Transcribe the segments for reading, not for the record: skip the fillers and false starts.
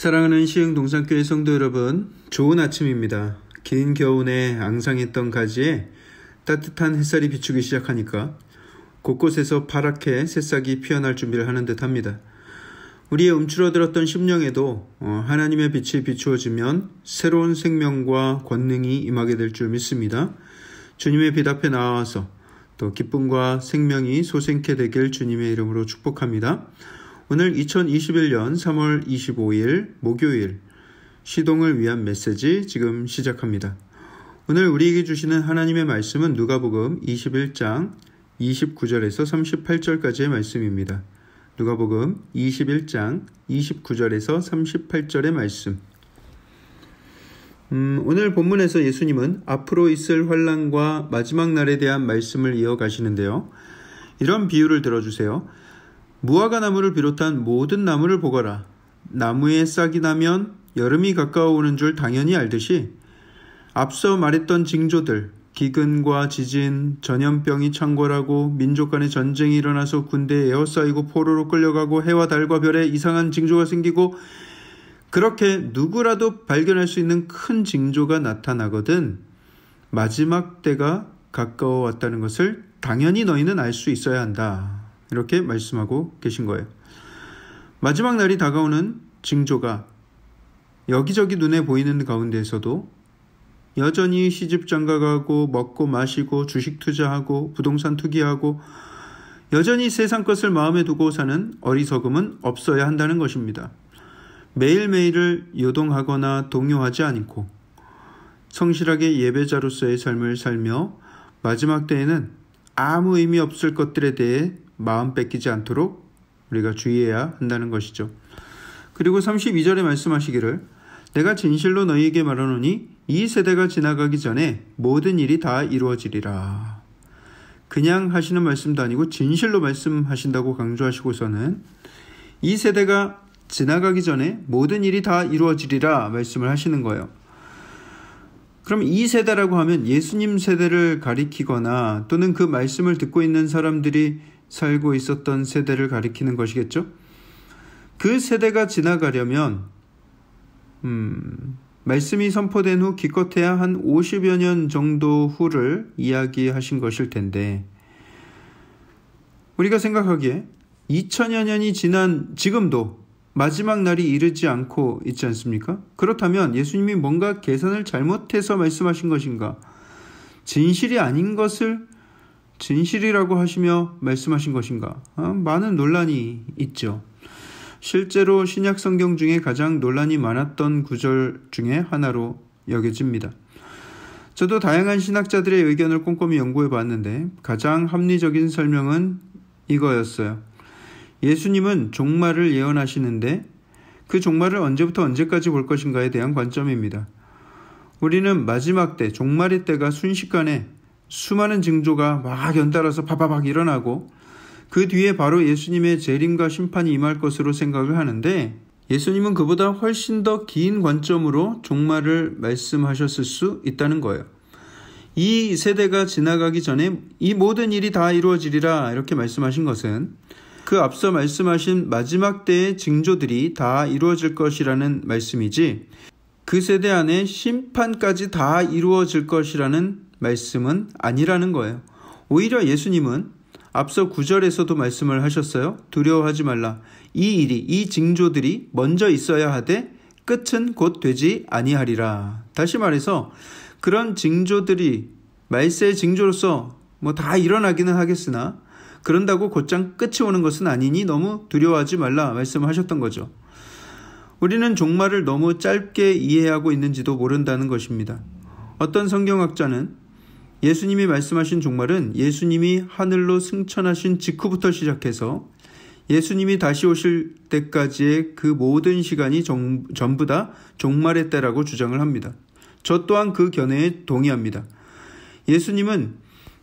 사랑하는 시흥동산교회 성도 여러분, 좋은 아침입니다. 긴 겨울에 앙상했던 가지에 따뜻한 햇살이 비추기 시작하니까 곳곳에서 파랗게 새싹이 피어날 준비를 하는 듯합니다. 우리의 움츠러들었던 심령에도 하나님의 빛이 비추어지면 새로운 생명과 권능이 임하게 될 줄 믿습니다. 주님의 빛 앞에 나와서 또 기쁨과 생명이 솟게 되길 주님의 이름으로 축복합니다. 오늘 2021년 3월 25일 목요일 시동을 위한 메시지 지금 시작합니다. 오늘 우리에게 주시는 하나님의 말씀은 누가복음 21장 29절에서 38절까지의 말씀입니다. 누가복음 21장 29절에서 38절의 말씀. 오늘 본문에서 예수님은 앞으로 있을 환난과 마지막 날에 대한 말씀을 이어가시는데요. 이런 비유를 들어주세요. 무화과 나무를 비롯한 모든 나무를 보거라. 나무에 싹이 나면 여름이 가까워오는 줄 당연히 알듯이 앞서 말했던 징조들, 기근과 지진, 전염병이 창궐하고 민족 간의 전쟁이 일어나서 군대에 에워싸이고 포로로 끌려가고 해와 달과 별에 이상한 징조가 생기고 그렇게 누구라도 발견할 수 있는 큰 징조가 나타나거든 마지막 때가 가까워 왔다는 것을 당연히 너희는 알 수 있어야 한다. 이렇게 말씀하고 계신 거예요. 마지막 날이 다가오는 징조가 여기저기 눈에 보이는 가운데에서도 여전히 시집 장가가고 먹고 마시고 주식 투자하고 부동산 투기하고 여전히 세상 것을 마음에 두고 사는 어리석음은 없어야 한다는 것입니다. 매일매일을 요동하거나 동요하지 않고 성실하게 예배자로서의 삶을 살며 마지막 때에는 아무 의미 없을 것들에 대해 마음 뺏기지 않도록 우리가 주의해야 한다는 것이죠. 그리고 32절에 말씀하시기를 내가 진실로 너희에게 말하노니 이 세대가 지나가기 전에 모든 일이 다 이루어지리라. 그냥 하시는 말씀도 아니고 진실로 말씀하신다고 강조하시고서는 이 세대가 지나가기 전에 모든 일이 다 이루어지리라 말씀을 하시는 거예요. 그럼 이 세대라고 하면 예수님 세대를 가리키거나 또는 그 말씀을 듣고 있는 사람들이 살고 있었던 세대를 가리키는 것이겠죠? 그 세대가 지나가려면 말씀이 선포된 후 기껏해야 한 50여 년 정도 후를 이야기하신 것일 텐데 우리가 생각하기에 2000여 년이 지난 지금도 마지막 날이 이르지 않고 있지 않습니까? 그렇다면 예수님이 뭔가 계산을 잘못해서 말씀하신 것인가? 진실이 아닌 것을 진실이라고 하시며 말씀하신 것인가? 많은 논란이 있죠. 실제로 신약 성경 중에 가장 논란이 많았던 구절 중에 하나로 여겨집니다. 저도 다양한 신학자들의 의견을 꼼꼼히 연구해 봤는데 가장 합리적인 설명은 이거였어요. 예수님은 종말을 예언하시는데 그 종말을 언제부터 언제까지 볼 것인가에 대한 관점입니다. 우리는 마지막 때, 종말의 때가 순식간에 수많은 징조가 막 연달아서 파바박 일어나고 그 뒤에 바로 예수님의 재림과 심판이 임할 것으로 생각을 하는데 예수님은 그보다 훨씬 더 긴 관점으로 종말을 말씀하셨을 수 있다는 거예요. 이 세대가 지나가기 전에 이 모든 일이 다 이루어지리라 이렇게 말씀하신 것은 그 앞서 말씀하신 마지막 때의 징조들이 다 이루어질 것이라는 말씀이지 그 세대 안에 심판까지 다 이루어질 것이라는 말씀은 아니라는 거예요. 오히려 예수님은 앞서 9절에서도 말씀을 하셨어요. 두려워하지 말라. 이 징조들이 먼저 있어야 하되 끝은 곧 되지 아니하리라. 다시 말해서 그런 징조들이 말세의 징조로서 다 일어나기는 하겠으나 그런다고 곧장 끝이 오는 것은 아니니 너무 두려워하지 말라 말씀하셨던 거죠. 우리는 종말을 너무 짧게 이해하고 있는지도 모른다는 것입니다. 어떤 성경학자는 예수님이 말씀하신 종말은 예수님이 하늘로 승천하신 직후부터 시작해서 예수님이 다시 오실 때까지의 그 모든 시간이 전부 다 종말의 때라고 주장을 합니다. 저 또한 그 견해에 동의합니다. 예수님은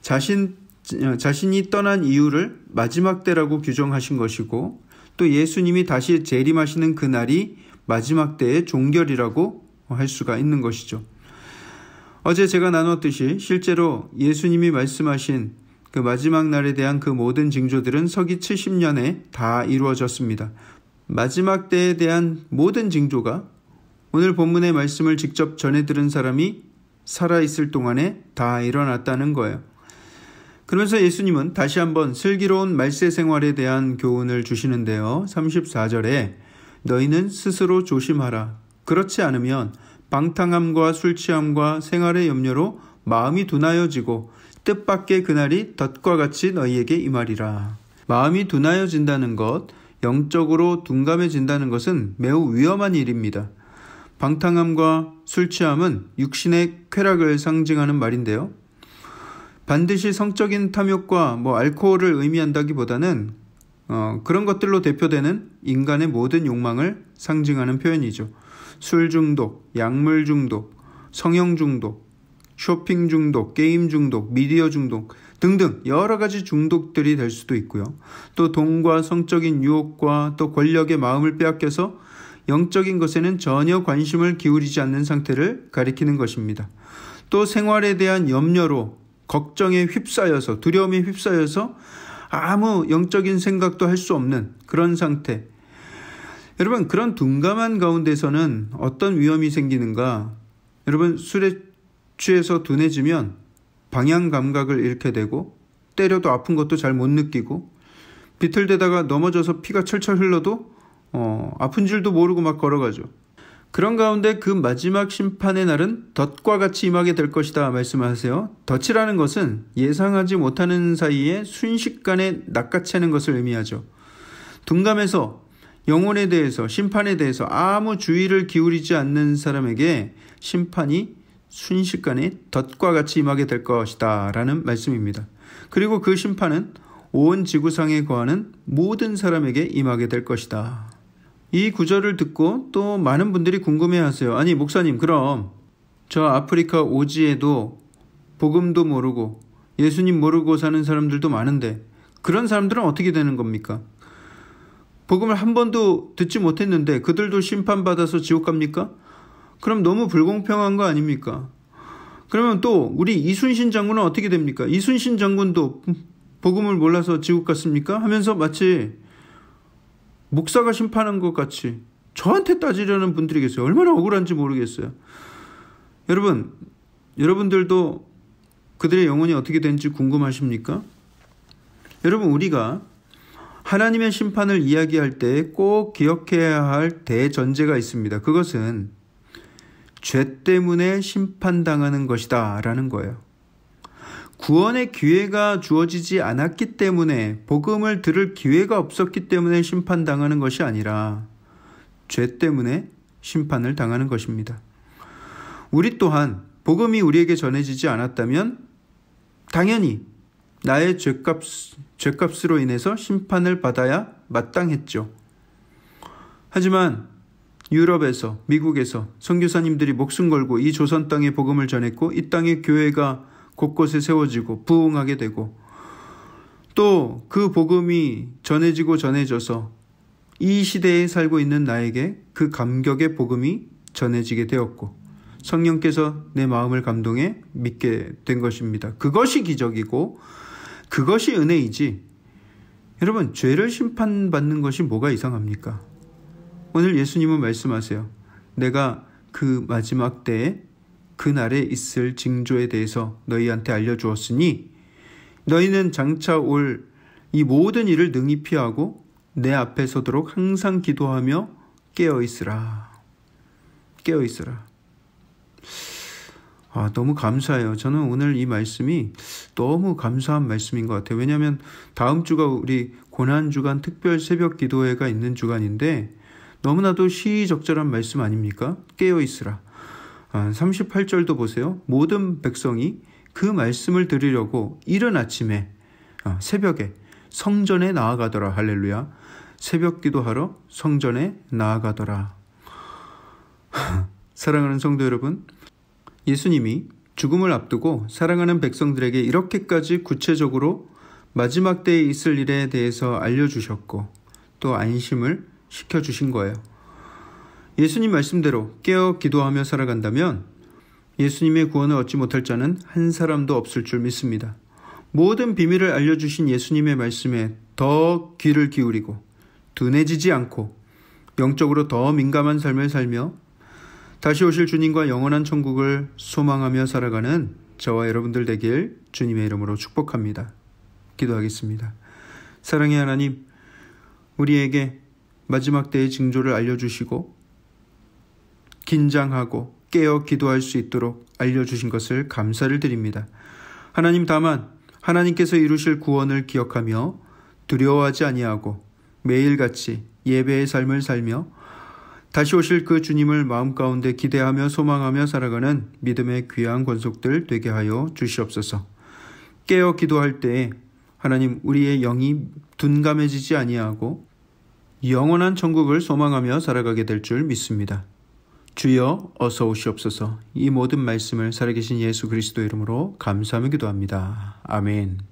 자신이 떠난 이유를 마지막 때라고 규정하신 것이고 또 예수님이 다시 재림하시는 그날이 마지막 때의 종결이라고 할 수가 있는 것이죠. 어제 제가 나눴듯이 실제로 예수님이 말씀하신 그 마지막 날에 대한 그 모든 징조들은 서기 70년에 다 이루어졌습니다. 마지막 때에 대한 모든 징조가 오늘 본문의 말씀을 직접 전해 들은 사람이 살아있을 동안에 다 일어났다는 거예요. 그러면서 예수님은 다시 한번 슬기로운 말세 생활에 대한 교훈을 주시는데요. 34절에 너희는 스스로 조심하라. 그렇지 않으면 방탕함과 술 취함과 생활의 염려로 마음이 둔하여지고 뜻밖의 그날이 덫과 같이 너희에게 임하리라. 마음이 둔하여진다는 것, 영적으로 둔감해진다는 것은 매우 위험한 일입니다. 방탕함과 술 취함은 육신의 쾌락을 상징하는 말인데요. 반드시 성적인 탐욕과 알코올을 의미한다기보다는 그런 것들로 대표되는 인간의 모든 욕망을 상징하는 표현이죠. 술 중독, 약물 중독, 성형 중독, 쇼핑 중독, 게임 중독, 미디어 중독 등등 여러 가지 중독들이 될 수도 있고요. 또 돈과 성적인 유혹과 또 권력의 마음을 빼앗겨서 영적인 것에는 전혀 관심을 기울이지 않는 상태를 가리키는 것입니다. 또 생활에 대한 염려로 걱정에 휩싸여서 두려움에 휩싸여서 아무 영적인 생각도 할 수 없는 그런 상태. 여러분, 그런 둔감한 가운데서는 어떤 위험이 생기는가? 여러분, 술에 취해서 둔해지면 방향 감각을 잃게 되고 때려도 아픈 것도 잘 못 느끼고 비틀대다가 넘어져서 피가 철철 흘러도 아픈 줄도 모르고 막 걸어가죠. 그런 가운데 그 마지막 심판의 날은 덫과 같이 임하게 될 것이다 말씀하세요. 덫이라는 것은 예상하지 못하는 사이에 순식간에 낚아채는 것을 의미하죠. 둔감해서 영혼에 대해서 심판에 대해서 아무 주의를 기울이지 않는 사람에게 심판이 순식간에 덫과 같이 임하게 될 것이다 라는 말씀입니다. 그리고 그 심판은 온 지구상에 거하는 모든 사람에게 임하게 될 것이다. 이 구절을 듣고 또 많은 분들이 궁금해하세요. 아니 목사님, 그럼 저 아프리카 오지에도 복음도 모르고 예수님 모르고 사는 사람들도 많은데 그런 사람들은 어떻게 되는 겁니까? 복음을 한 번도 듣지 못했는데 그들도 심판받아서 지옥 갑니까? 그럼 너무 불공평한 거 아닙니까? 그러면 또 우리 이순신 장군은 어떻게 됩니까? 이순신 장군도 복음을 몰라서 지옥 갔습니까? 하면서 마치 목사가 심판한 것 같이 저한테 따지려는 분들이 계세요. 얼마나 억울한지 모르겠어요. 여러분들도 그들의 영혼이 어떻게 되는지 궁금하십니까? 여러분, 우리가 하나님의 심판을 이야기할 때 꼭 기억해야 할 대전제가 있습니다. 그것은 죄 때문에 심판당하는 것이다 라는 거예요. 구원의 기회가 주어지지 않았기 때문에, 복음을 들을 기회가 없었기 때문에 심판당하는 것이 아니라 죄 때문에 심판을 당하는 것입니다. 우리 또한 복음이 우리에게 전해지지 않았다면 당연히 나의 죄값으로 인해서 심판을 받아야 마땅했죠. 하지만 유럽에서, 미국에서 선교사님들이 목숨 걸고 이 조선 땅에 복음을 전했고 이 땅에 교회가 곳곳에 세워지고 부흥하게 되고 또 그 복음이 전해져서 이 시대에 살고 있는 나에게 그 감격의 복음이 전해지게 되었고 성령께서 내 마음을 감동해 믿게 된 것입니다. 그것이 기적이고 그것이 은혜이지, 여러분, 죄를 심판받는 것이 뭐가 이상합니까? 오늘 예수님은 말씀하세요. 내가 그 마지막 때에 그 날에 있을 징조에 대해서 너희한테 알려주었으니 너희는 장차 올 이 모든 일을 능히 피하고 내 앞에 서도록 항상 기도하며 깨어있으라. 깨어있으라. 너무 감사해요. 저는 오늘 이 말씀이 너무 감사한 말씀인 것 같아요. 왜냐하면 다음 주가 우리 고난주간 특별 새벽 기도회가 있는 주간인데 너무나도 시의적절한 말씀 아닙니까? 깨어있으라. 38절도 보세요. 모든 백성이 그 말씀을 들으려고 이른 아침에 새벽에 성전에 나아가더라. 할렐루야. 새벽 기도하러 성전에 나아가더라. 사랑하는 성도 여러분, 예수님이 죽음을 앞두고 사랑하는 백성들에게 이렇게까지 구체적으로 마지막 때에 있을 일에 대해서 알려주셨고 또 안심을 시켜주신 거예요. 예수님 말씀대로 깨어 기도하며 살아간다면 예수님의 구원을 얻지 못할 자는 한 사람도 없을 줄 믿습니다. 모든 비밀을 알려주신 예수님의 말씀에 더 귀를 기울이고 둔해지지 않고 영적으로 더 민감한 삶을 살며 다시 오실 주님과 영원한 천국을 소망하며 살아가는 저와 여러분들 되길 주님의 이름으로 축복합니다. 기도하겠습니다. 사랑의 하나님, 우리에게 마지막 때의 징조를 알려주시고 긴장하고 깨어 기도할 수 있도록 알려주신 것을 감사를 드립니다. 하나님, 다만 하나님께서 이루실 구원을 기억하며 두려워하지 아니하고 매일같이 예배의 삶을 살며 다시 오실 그 주님을 마음 가운데 기대하며 소망하며 살아가는 믿음의 귀한 권속들 되게 하여 주시옵소서. 깨어 기도할 때에 하나님, 우리의 영이 둔감해지지 아니하고 영원한 천국을 소망하며 살아가게 될 줄 믿습니다. 주여 어서 오시옵소서. 이 모든 말씀을 살아계신 예수 그리스도 이름으로 감사하며 기도합니다. 아멘.